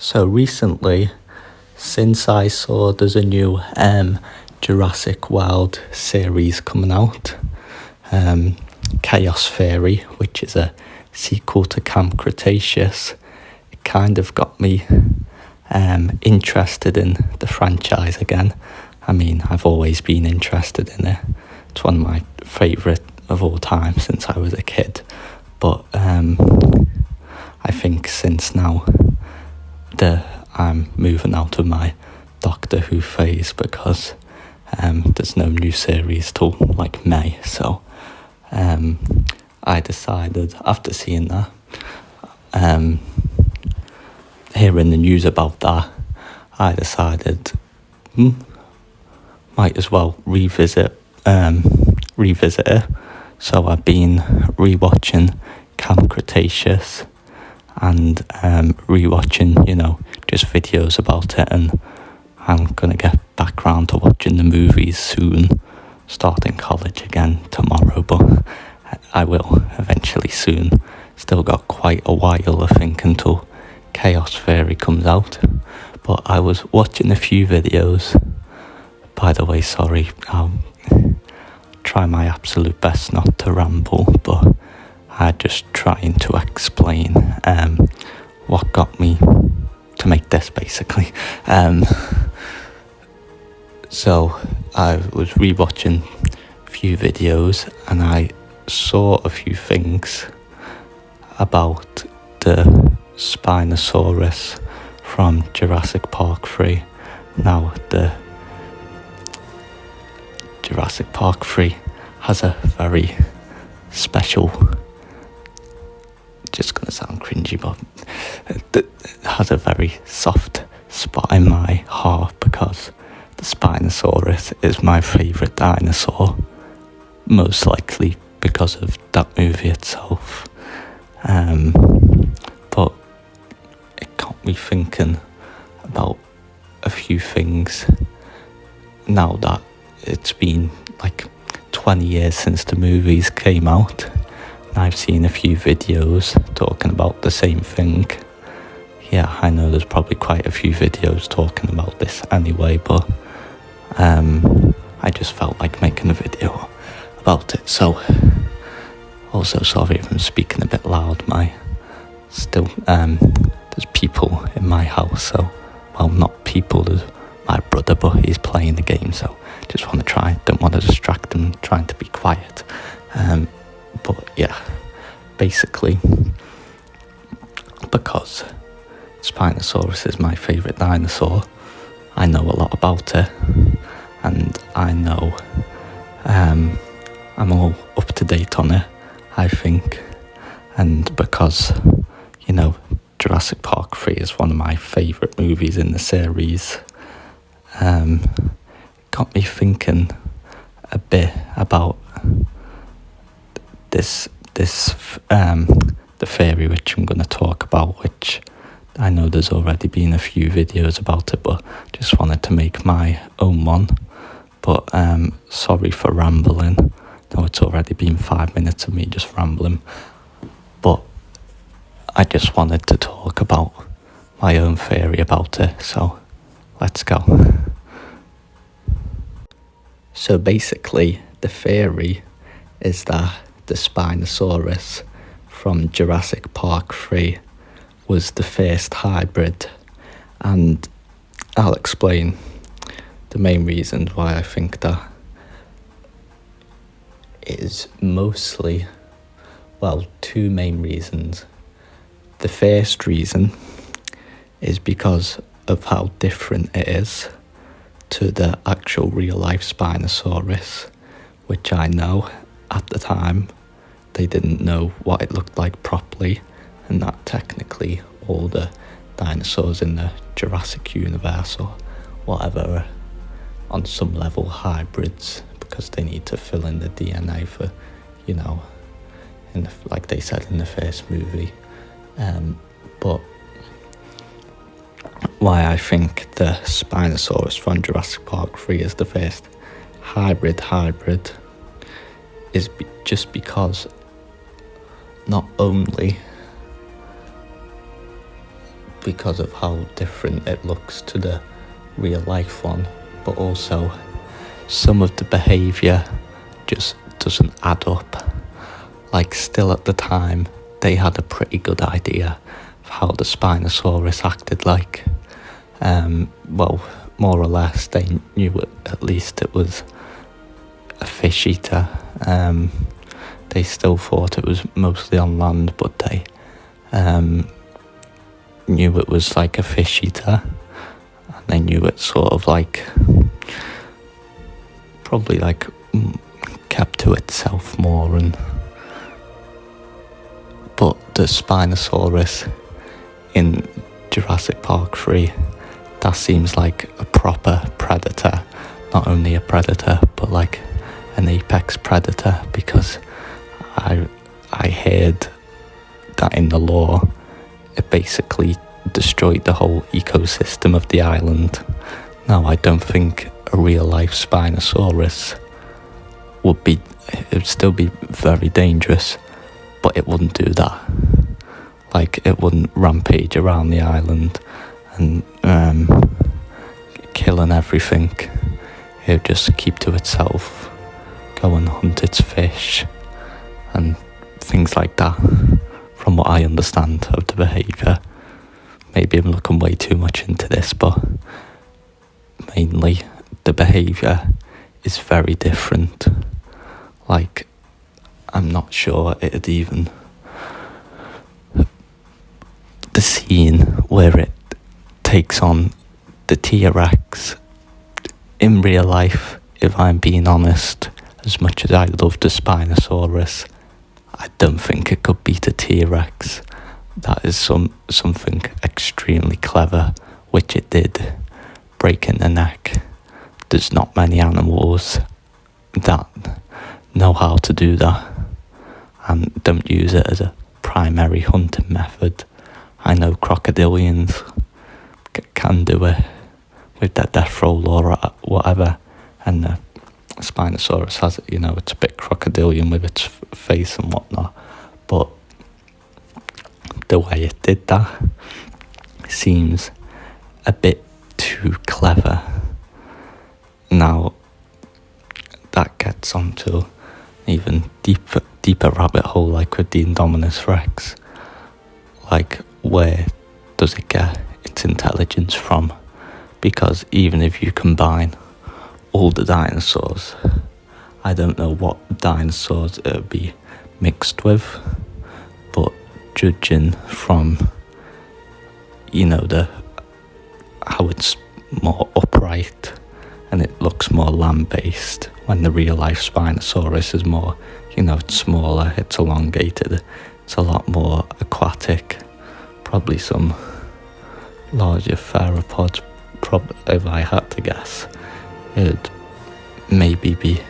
So recently, since I saw there's a new Jurassic World series coming out, Chaos Theory, which is a sequel to Camp Cretaceous, it kind of got me interested in the franchise again. I mean, I've always been interested in it. It's one of my favourite of all time since I was a kid. But I think since now, I'm moving out of my Doctor Who phase because there's no new series till like May. So I decided, after seeing that, hearing the news about that, I decided might as well revisit it. So I've been rewatching Camp Cretaceous and rewatching, just videos about it, and I'm gonna get back round to watching the movies soon, starting college again tomorrow, but I will eventually soon. Still got quite a while, I think, until Chaos Theory comes out, but I was watching a few videos. By the way, sorry, I'll try my absolute best not to ramble, but I'm just trying to explain what got me to make this, basically. So I was rewatching a few videos and I saw a few things about the Spinosaurus from Jurassic Park 3. Now, the Jurassic Park 3 has a very special, just going to sound cringy, but it has a very soft spot in my heart because the Spinosaurus is my favourite dinosaur, most likely because of that movie itself. But it got me thinking about a few things now that it's been like 20 years since the movies came out, and I've seen a few videos talking about the same thing. Yeah, I know there's probably quite a few videos talking about this anyway, but I just felt like making a video about it. So, also sorry if I'm speaking a bit loud. There's people in my house, so, well, not people, there's my brother, but he's playing the game, so don't want to distract him, trying to be quiet. But yeah, basically, because Spinosaurus is my favourite dinosaur, I know a lot about it, and I know I'm all up to date on it, I think. And because, Jurassic Park 3 is one of my favourite movies in the series, got me thinking a bit about the theory which I'm going to talk about, which I know there's already been a few videos about it, but just wanted to make my own one. But sorry for rambling. No, it's already been 5 minutes of me just rambling, but I just wanted to talk about my own theory about it, so let's go. So basically, the theory is that the Spinosaurus from Jurassic Park 3 was the first hybrid, and I'll explain the main reasons why I think that. Is mostly, two main reasons. The first reason is because of how different it is to the actual real-life Spinosaurus, which I know at the time they didn't know what it looked like properly, and that technically all the dinosaurs in the Jurassic universe or whatever are on some level hybrids, because they need to fill in the DNA for, like they said in the first movie. But why I think the Spinosaurus from Jurassic Park 3 is the first hybrid is just because not only because of how different it looks to the real life one, but also some of the behaviour just doesn't add up. Like, still at the time, they had a pretty good idea of how the Spinosaurus acted like. Well, more or less, they knew at least it was a fish eater. They still thought it was mostly on land, but they knew it was like a fish eater, and they knew it sort of like, probably like kept to itself more. And but the Spinosaurus in Jurassic Park 3, that seems like a proper predator, not only a predator but like an apex predator, because I heard that in the lore it basically destroyed the whole ecosystem of the island. Now, I don't think a real life Spinosaurus it would still be very dangerous, but it wouldn't do that. Like, it wouldn't rampage around the island and killing everything. It would just keep to itself, go and hunt its fish and things like that, from what I understand of the behaviour. Maybe I'm looking way too much into this, but mainly the behaviour is very different. Like, I'm not sure it'd even... The scene where it takes on the T-Rex, in real life, if I'm being honest, as much as I love the Spinosaurus, I don't think it could beat a T-Rex. That is something extremely clever, which it did, breaking the neck. There's not many animals that know how to do that and don't use it as a primary hunting method. I know crocodilians can do it with their death roll or whatever, and the Spinosaurus has it, it's a bit crocodilian with its face and whatnot, but the way it did that seems a bit too clever. Now, that gets onto even deeper rabbit hole, like with the Indominus Rex. Like, where does it get its intelligence from? Because even if you combine all the dinosaurs, I don't know what dinosaurs it would be mixed with, but judging from, how it's more upright and it looks more land-based, when the real-life Spinosaurus is more, it's smaller, it's elongated, it's a lot more aquatic, probably some larger theropods, if I had to guess. It'd maybe be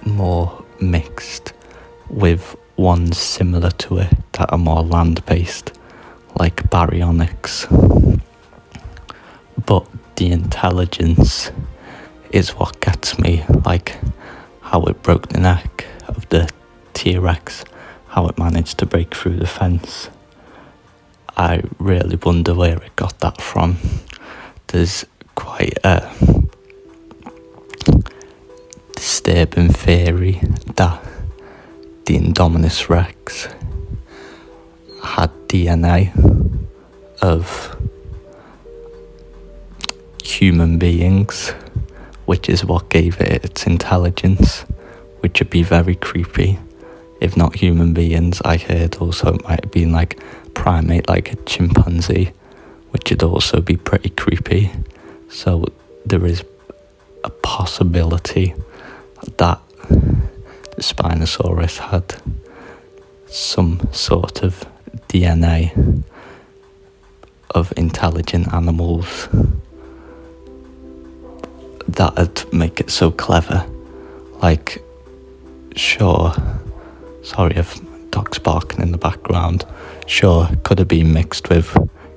more mixed with ones similar to it that are more land-based, like baryonyx. But the intelligence is what gets me, like how it broke the neck of the T-Rex, how it managed to break through the fence. I really wonder where it got that from. There's quite a disturbing theory that the Indominus Rex had DNA of human beings, which is what gave it its intelligence, which would be very creepy. If not human beings, I heard also it might have been like primate, like a chimpanzee, which would also be pretty creepy. So there is a possibility that the Spinosaurus had some sort of DNA of intelligent animals that'd make it so clever. Like, sure, sorry if dog's barking in the background, sure, could have been mixed with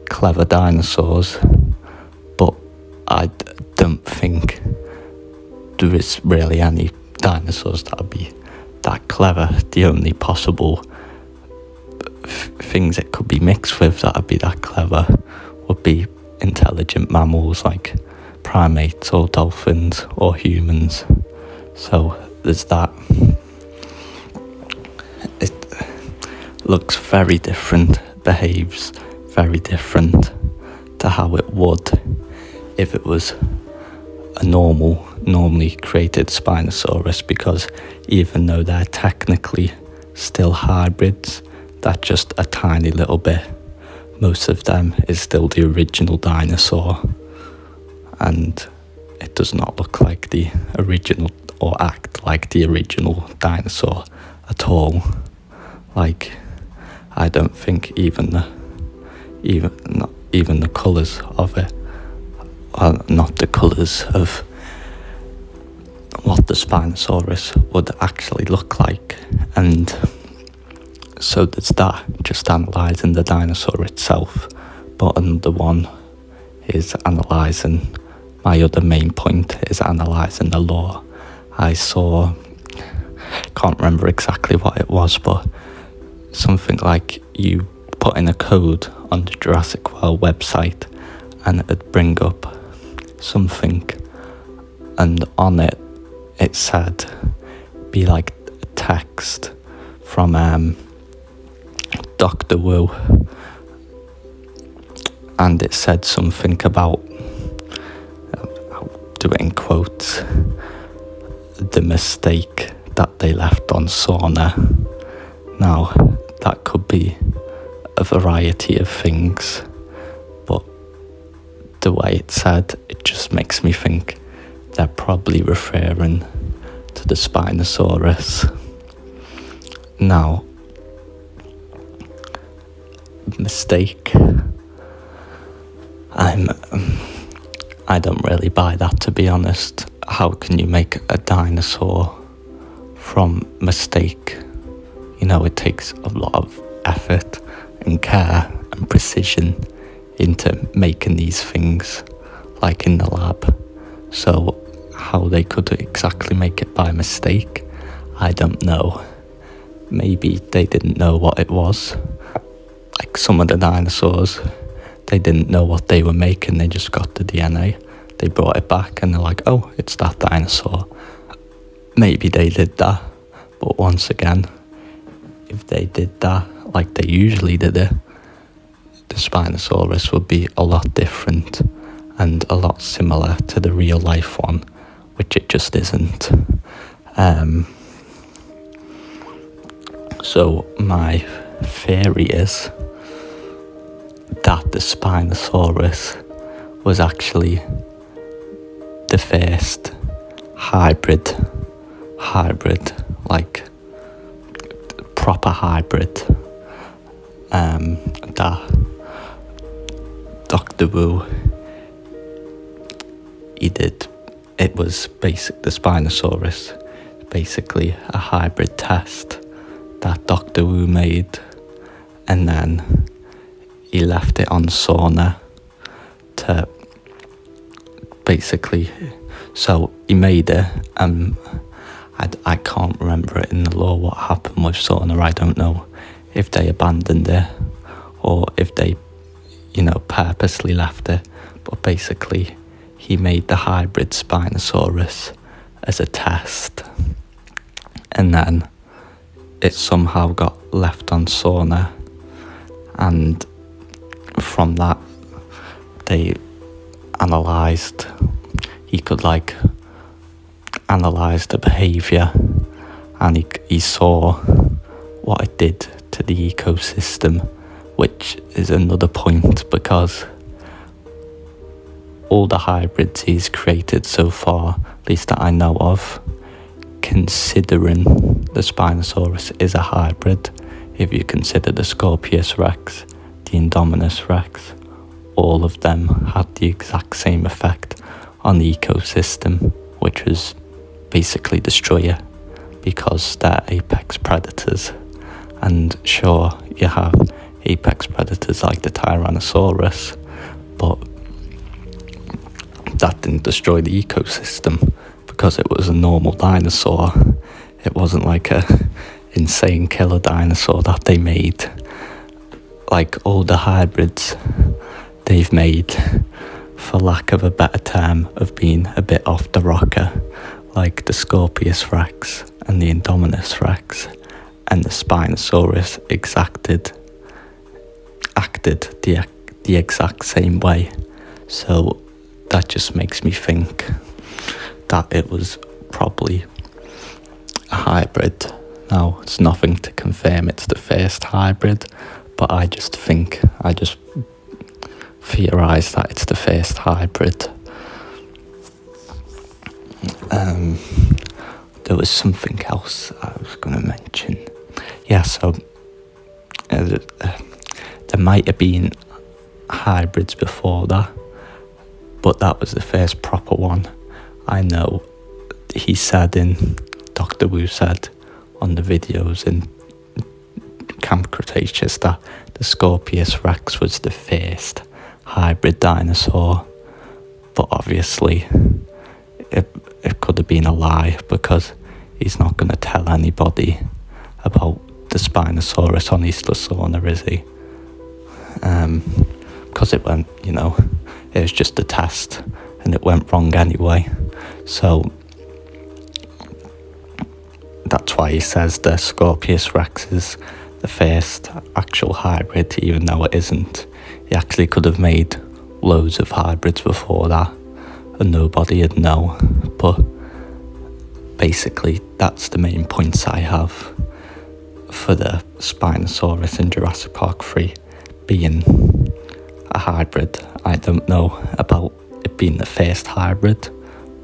clever dinosaurs, but I don't think there is really any dinosaurs that would be that clever. The only possible things it could be mixed with that would be that clever would be intelligent mammals like primates or dolphins or humans. So there's that. It looks very different, behaves very different to how it would if it was a normally created Spinosaurus, because even though they're technically still hybrids, that's just a tiny little bit. Most of them is still the original dinosaur, and it does not look like the original or act like the original dinosaur at all. Like, I don't think even the colours of it are not the colours of what the Spinosaurus would actually look like. And so there's that, just analysing the dinosaur itself. But another one is analysing, my other main point is analysing the lore. I saw, can't remember exactly what it was, but something like you put in a code on the Jurassic World website and it'd bring up something, and on it said, be like text from Dr. Wu, and it said something about, I'll do it in quotes, the mistake that they left on Sauna. Now, that could be a variety of things, but the way it said, it just makes me think they're probably referring to the Spinosaurus. Now, mistake, I don't really buy that, to be honest. How can you make a dinosaur from mistake? You know, it takes a lot of effort and care and precision into making these things, like in the lab. So how they could exactly make it by mistake, I don't know. Maybe they didn't know what it was. Like some of the dinosaurs, they didn't know what they were making, they just got the DNA, they brought it back and they're like, oh, it's that dinosaur. Maybe they did that, but once again, if they did that like they usually did it, the Spinosaurus would be a lot different and a lot similar to the real life one, which it just isn't. So my theory is that the Spinosaurus was actually the first hybrid, like proper hybrid, that Dr. Wu, he did. It was the Spinosaurus, basically a hybrid test that Dr. Wu made, and then he left it on Sauna to basically, so he made it, I can't remember it in the lore what happened with Sauna. I don't know if they abandoned it or if they, purposely left it, but basically he made the hybrid Spinosaurus as a test, and then it somehow got left on Sauna, and from that they analysed, he could analyse the behaviour, and he saw what it did to the ecosystem, which is another point, because all the hybrids he's created so far, at least that I know of, considering the Spinosaurus is a hybrid, if you consider the Scorpius Rex, the Indominus Rex, all of them had the exact same effect on the ecosystem, which was basically destroy it, because they're apex predators. And sure, you have apex predators like the Tyrannosaurus, but that didn't destroy the ecosystem because it was a normal dinosaur. It wasn't like a insane killer dinosaur that they made. like all the hybrids they've made, for lack of a better term, have been a bit off the rocker, like the Scorpius Rex and the Indominus Rex and the Spinosaurus acted the exact same way. So that just makes me think that it was probably a hybrid. Now, it's nothing to confirm it's the first hybrid, but I just theorise that it's the first hybrid. There was something else I was going to mention. Yeah, so there might have been hybrids before that, but that was the first proper one. I know he said Dr. Wu said on the videos in Camp Cretaceous that the Scorpius Rex was the first hybrid dinosaur, but obviously it could have been a lie, because he's not going to tell anybody about the Spinosaurus on East Lasona, is he? Because it went, it was just a test and it went wrong anyway. So that's why he says the Scorpius Rex is the first actual hybrid, even though it isn't. He actually could have made loads of hybrids before that and nobody would know. But basically that's the main points I have for the Spinosaurus in Jurassic Park 3 being a hybrid. I don't know about it being the first hybrid,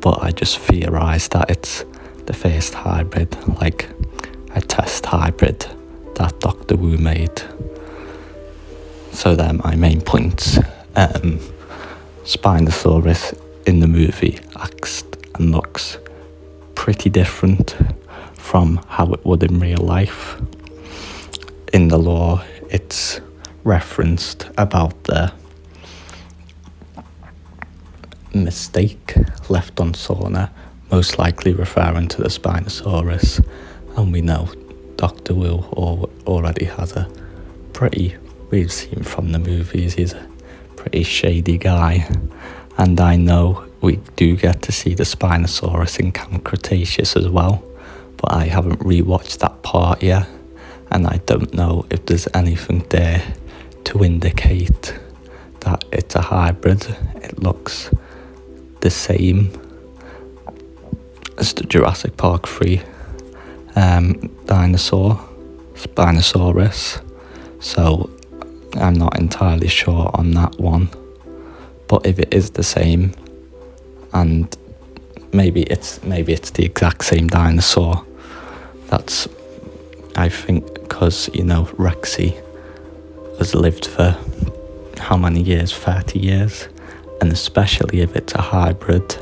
but I just theorise that it's the first hybrid, like a test hybrid that Dr. Wu made. So they're my main points. Spinosaurus in the movie acts and looks pretty different from how it would in real life. In the lore, it's referenced about the mistake left on Sorna, most likely referring to the Spinosaurus, and we know Dr. Wu already has we've seen from the movies, he's a pretty shady guy, and I know we do get to see the Spinosaurus in Camp Cretaceous as well, but I haven't rewatched that part yet, and I don't know if there's anything there to indicate that it's a hybrid. It looks the same as the Jurassic Park 3 dinosaur, Spinosaurus, so I'm not entirely sure on that one. But if it is the same, and maybe it's the exact same dinosaur, that's, I think, because Rexy has lived for how many years? 30 years, and especially if it's a hybrid,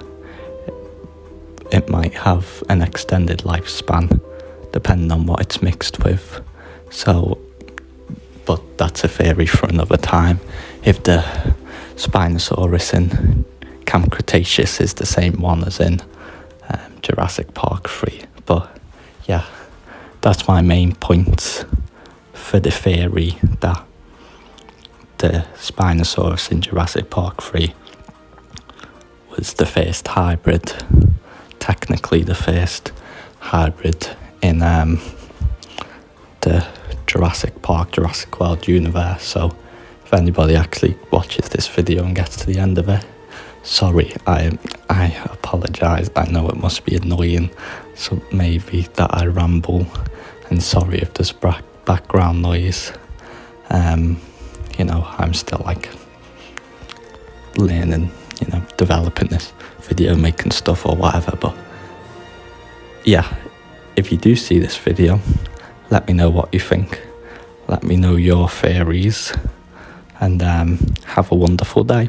it might have an extended lifespan depending on what it's mixed with. So, but that's a theory for another time. If the Spinosaurus in Camp Cretaceous is the same one as in Jurassic Park 3. But yeah, that's my main points for the theory that the Spinosaurus in Jurassic Park 3 was the first hybrid, technically the first hybrid in the Jurassic World universe. So if anybody actually watches this video and gets to the end of it, sorry, I apologise. I know it must be annoying, so maybe that I ramble, and sorry if there's background noise. I'm still learning, developing this video, making stuff or whatever. But yeah, if you do see this video, let me know what you think. Let me know your theories, and have a wonderful day.